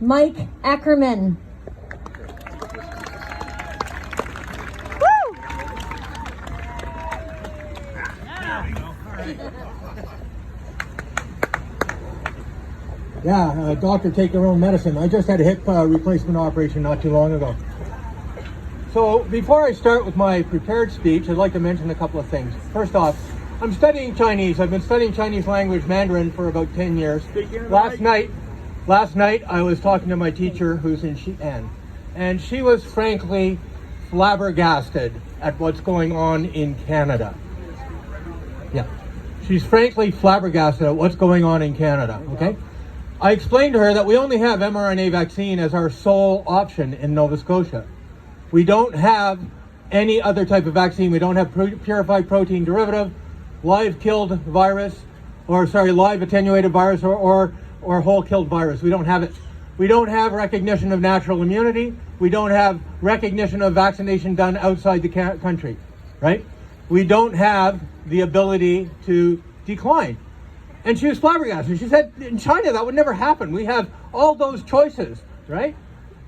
Mike Ackermann. Yeah, doctor, take your own medicine. I just had a hip replacement operation not too long ago. So before I start with my prepared speech, I'd like to mention a couple of things. First off, I'm studying Chinese. I've been studying Chinese language, Mandarin, for about 10 years. Last night I was talking to my teacher who's in Xi'an, and she was frankly flabbergasted at what's going on in Canada. Yeah, she's frankly flabbergasted at what's going on in Canada, okay? I explained to her that we only have mRNA vaccine as our sole option in Nova Scotia. We don't have any other type of vaccine. We don't have purified protein derivative, live attenuated virus, or whole killed virus. We don't have it. We don't have recognition of natural immunity. We don't have recognition of vaccination done outside the country, right? We don't have the ability to decline. And she was flabbergasted. She said, in China, that would never happen. We have all those choices, right?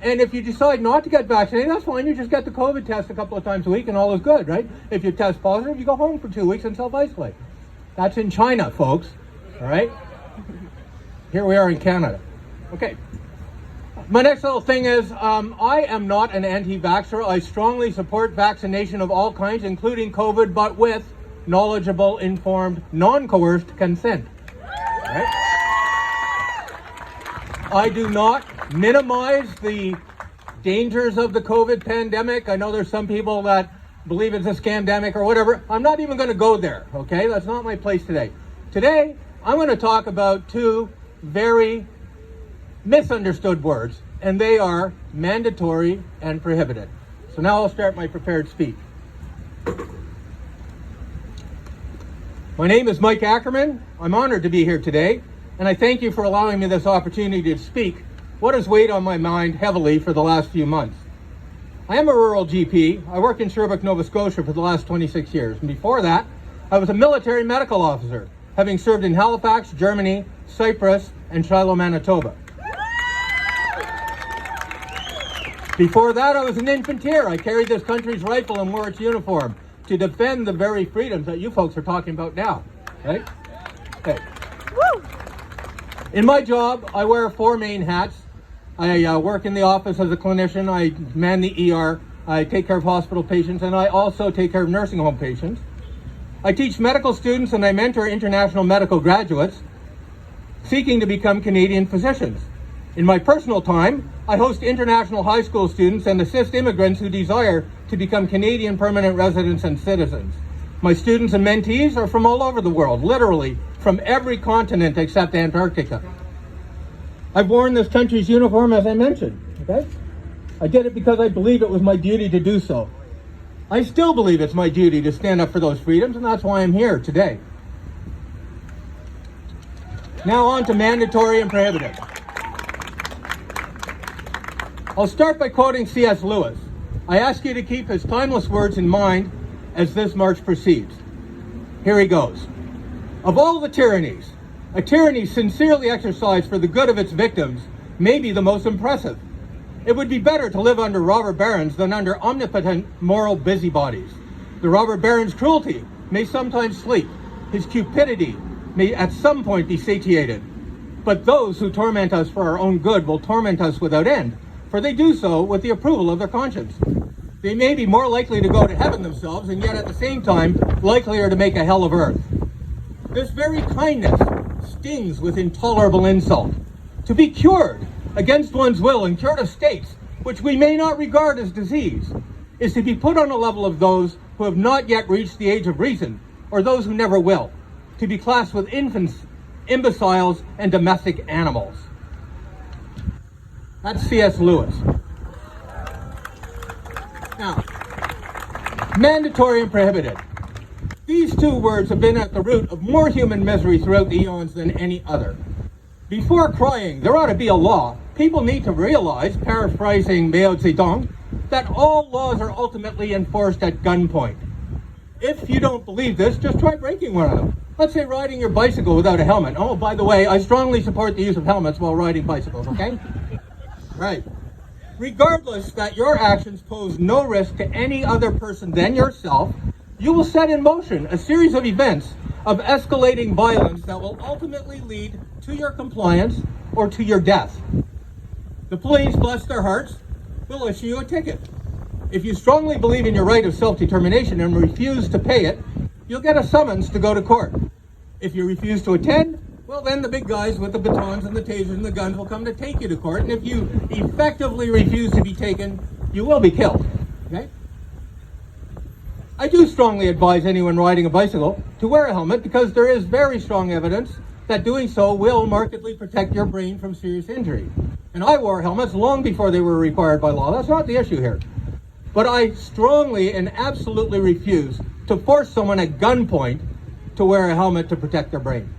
And if you decide not to get vaccinated, that's fine. You just get the COVID test a couple of times a week and all is good, right? If you test positive, you go home for 2 weeks and self-isolate. That's in China, folks, all right? Here we are in Canada. Okay. My next little thing is, I am not an anti-vaxxer. I strongly support vaccination of all kinds, including COVID, but with knowledgeable, informed, non-coerced consent. Right? I do not minimize the dangers of the COVID pandemic. I know there's some people that believe it's a scamdemic or whatever. I'm not even going to go there, okay? That's not my place today. Today, I'm going to talk about two very misunderstood words, and they are mandatory and prohibited. So now I'll start my prepared speech. My name is Mike Ackermann. I'm honored to be here today, and I thank you for allowing me this opportunity to speak what has weighed on my mind heavily for the last few months. I am a rural GP. I worked in Sherbrooke, Nova Scotia for the last 26 years, and before that, I was a military medical officer, having served in Halifax, Germany, Cyprus, and Shiloh, Manitoba. Before that, I was an infanteer. I carried this country's rifle and wore its uniform to defend the very freedoms that you folks are talking about now, right? Okay. Woo! In my job, I wear four main hats. I work in the office as a clinician. I man the ER. I take care of hospital patients, and I also take care of nursing home patients. I teach medical students and I mentor international medical graduates seeking to become Canadian physicians. In my personal time, I host international high school students and assist immigrants who desire to become Canadian permanent residents and citizens. My students and mentees are from all over the world, literally from every continent except Antarctica. I've worn this country's uniform, as I mentioned, okay? I did it because I believe it was my duty to do so. I still believe it's my duty to stand up for those freedoms, and that's why I'm here today. Now on to mandatory and prohibitive. I'll start by quoting C.S. Lewis. I ask you to keep his timeless words in mind as this march proceeds. Here he goes. Of all the tyrannies, a tyranny sincerely exercised for the good of its victims may be the most impressive. It would be better to live under robber barons than under omnipotent moral busybodies. The robber baron's cruelty may sometimes sleep. His cupidity may at some point be satiated. But those who torment us for our own good will torment us without end, for they do so with the approval of their conscience. They may be more likely to go to heaven themselves, and yet at the same time, likelier to make a hell of earth. This very kindness stings with intolerable insult. To be cured against one's will in curative states, which we may not regard as disease, is to be put on a level of those who have not yet reached the age of reason, or those who never will, to be classed with infants, imbeciles, and domestic animals. That's C.S. Lewis. Now, mandatory and prohibited. These two words have been at the root of more human misery throughout the eons than any other. Before crying, there ought to be a law. People need to realize, paraphrasing Mao Zedong, that all laws are ultimately enforced at gunpoint. If you don't believe this, just try breaking one of them. Let's say riding your bicycle without a helmet. Oh, by the way, I strongly support the use of helmets while riding bicycles, okay? Right. Regardless that your actions pose no risk to any other person than yourself, you will set in motion a series of events of escalating violence that will ultimately lead to your compliance or to your death. The police, bless their hearts, will issue you a ticket. If you strongly believe in your right of self-determination and refuse to pay it, you'll get a summons to go to court. If you refuse to attend, well, then the big guys with the batons and the tasers and the guns will come to take you to court. And if you effectively refuse to be taken, you will be killed. Okay? I do strongly advise anyone riding a bicycle to wear a helmet because there is very strong evidence that doing so will markedly protect your brain from serious injury. And I wore helmets long before they were required by law. That's not the issue here. But I strongly and absolutely refuse to force someone at gunpoint to wear a helmet to protect their brain.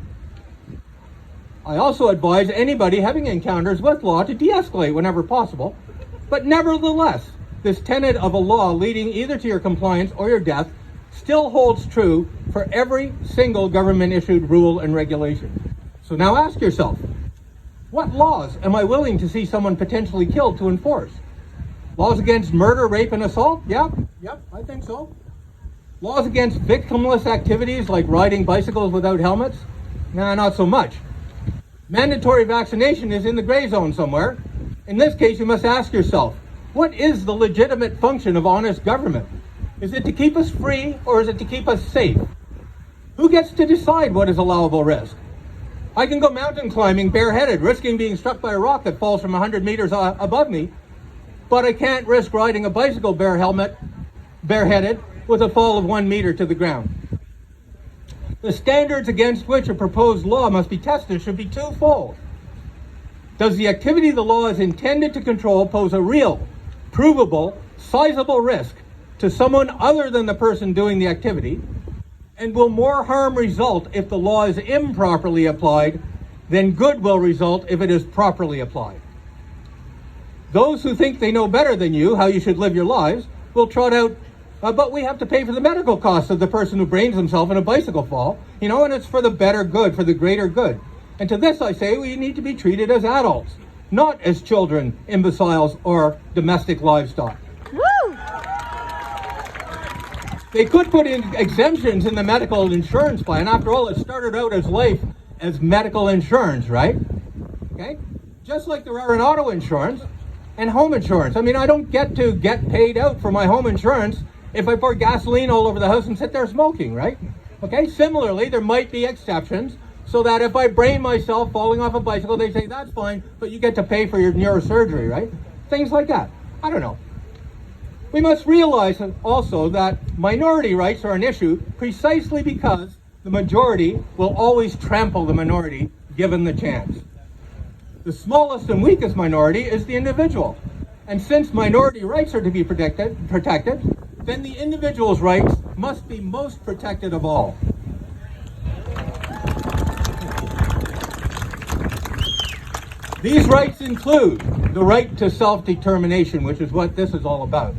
I also advise anybody having encounters with law to de-escalate whenever possible, but nevertheless, this tenet of a law leading either to your compliance or your death still holds true for every single government-issued rule and regulation. So now ask yourself, what laws am I willing to see someone potentially killed to enforce? Laws against murder, rape, and assault? Yep, I think so. Laws against victimless activities like riding bicycles without helmets? Nah, not so much. Mandatory vaccination is in the gray zone somewhere. In this case, you must ask yourself, what is the legitimate function of honest government? Is it to keep us free or is it to keep us safe? Who gets to decide what is allowable risk? I can go mountain climbing bareheaded, risking being struck by a rock that falls from 100 meters above me, but I can't risk riding a bicycle bareheaded with a fall of 1 meter to the ground. The standards against which a proposed law must be tested should be twofold. Does the activity the law is intended to control pose a real, provable, sizable risk to someone other than the person doing the activity? And will more harm result if the law is improperly applied than good will result if it is properly applied? Those who think they know better than you how you should live your lives will trot out, but we have to pay for the medical costs of the person who brains himself in a bicycle fall, and it's for the better good, for the greater good. And to this I say we need to be treated as adults, not as children, imbeciles, or domestic livestock. Woo! They could put in exemptions in the medical insurance plan. After all, it started out as life as medical insurance, right? Okay? Just like there are in auto insurance and home insurance. I mean, I don't get to get paid out for my home insurance if I pour gasoline all over the house and sit there smoking, right? Okay? Similarly, there might be exceptions so that if I brain myself falling off a bicycle, they say, that's fine, but you get to pay for your neurosurgery, right? Things like that. I don't know. We must realize also that minority rights are an issue precisely because the majority will always trample the minority given the chance. The smallest and weakest minority is the individual. And since minority rights are to be protected, then the individual's rights must be most protected of all. These rights include the right to self-determination, which is what this is all about.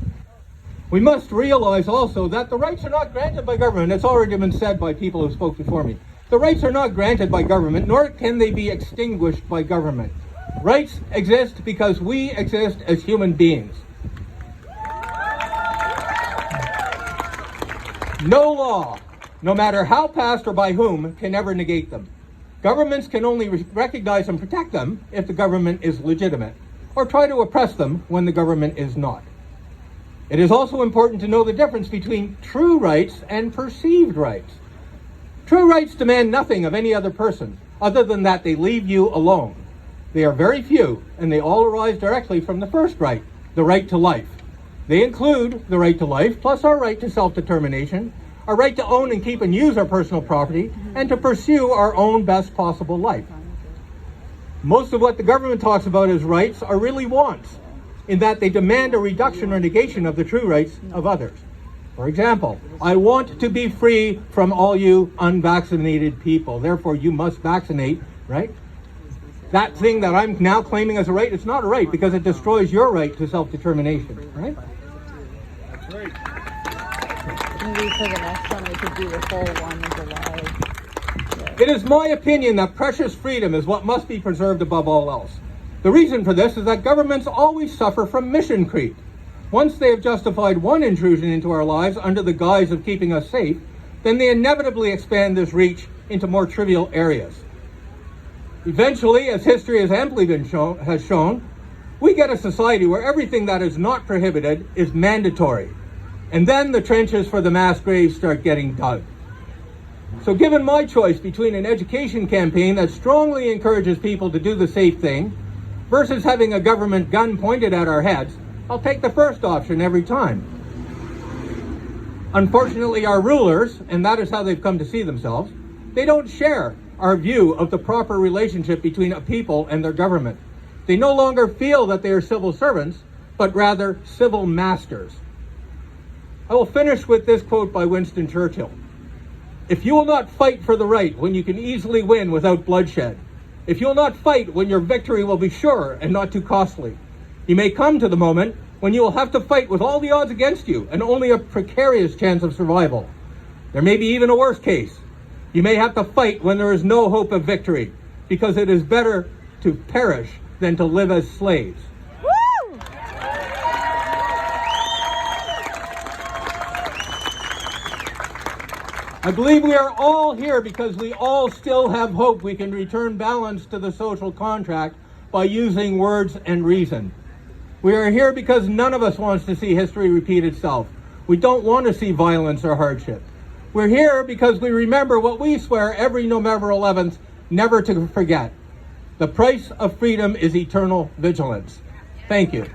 We must realize also that the rights are not granted by government. It's already been said by people who spoke before me. The rights are not granted by government, nor can they be extinguished by government. Rights exist because we exist as human beings. No law, no matter how passed or by whom, can ever negate them. Governments can only recognize and protect them if the government is legitimate, or try to oppress them when the government is not. It is also important to know the difference between true rights and perceived rights. True rights demand nothing of any other person, other than that they leave you alone. They are very few, and they all arise directly from the first right, the right to life. They include the right to life, plus our right to self-determination, our right to own and keep and use our personal property, and to pursue our own best possible life. Most of what the government talks about as rights are really wants, in that they demand a reduction or negation of the true rights of others. For example, I want to be free from all you unvaccinated people, therefore you must vaccinate, right? That thing that I'm now claiming as a right, it's not a right because it destroys your right to self-determination, right? That's right. Maybe for the next one we could do the full one as a live. It is my opinion that precious freedom is what must be preserved above all else. The reason for this is that governments always suffer from mission creep. Once they have justified one intrusion into our lives under the guise of keeping us safe, then they inevitably expand this reach into more trivial areas. Eventually, as history has amply has shown, we get a society where everything that is not prohibited is mandatory. And then the trenches for the mass graves start getting dug. So given my choice between an education campaign that strongly encourages people to do the safe thing versus having a government gun pointed at our heads, I'll take the first option every time. Unfortunately, our rulers, and that is how they've come to see themselves, they don't share our view of the proper relationship between a people and their government. They no longer feel that they are civil servants, but rather civil masters. I will finish with this quote by Winston Churchill. If you will not fight for the right when you can easily win without bloodshed, if you will not fight when your victory will be sure and not too costly, you may come to the moment when you will have to fight with all the odds against you and only a precarious chance of survival. There may be even a worse case. You may have to fight when there is no hope of victory, because it is better to perish than to live as slaves. Woo! I believe we are all here because we all still have hope we can return balance to the social contract by using words and reason. We are here because none of us wants to see history repeat itself. We don't want to see violence or hardship. We're here because we remember what we swear every November 11th never to forget. The price of freedom is eternal vigilance. Thank you.